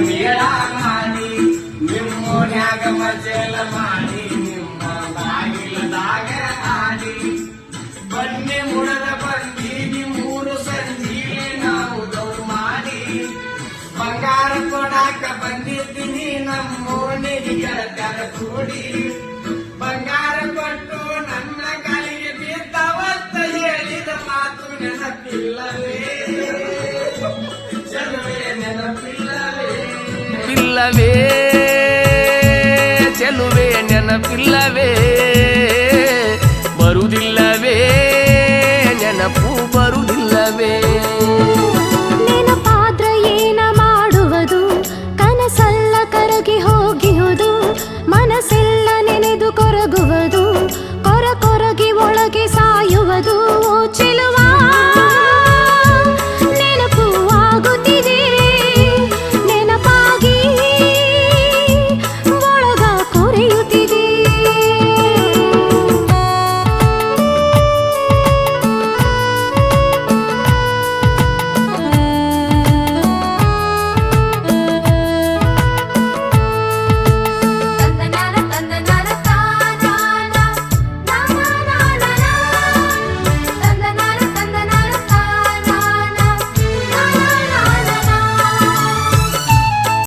ಮೇಳ ಮಾಡಿ ನಿಮ್ಮೋನ್ಯಾಗ ಮಜಲ ಮಾಡಿ ನಿಮ್ಮ ಬಾಗಿಲದಾಗ ಆಡಿ ಬನ್ನಿ ಮುಡದ ಬಂದೀನಿ ಮೂರು ಸಂಜೀವಿ ನಾವು ದೌಡ್ ಮಾಡಿ ಬಂಗಾರ ಕೊಡಾಕ ಬಂದಿದ್ದೀನಿ ನಮ್ಮೋನಿಗೆ ಗೆಳತ್ಯಾರ ಕೂಡಿ ಬಂಗಾರ ಕೊಟ್ಟು ನನ್ನ ಕಾಲಿಗೆ ಬಿದ್ದವತ್ತ ಹೇಳಿದ ಮಾತು ನೆನಪಿಲ್ಲವೇ ಚೆಲುವೆ ನೆನಪಿಲ್ಲವೇ ಚೆಲುವೆ ನೆನಪಿಲ್ಲವೇ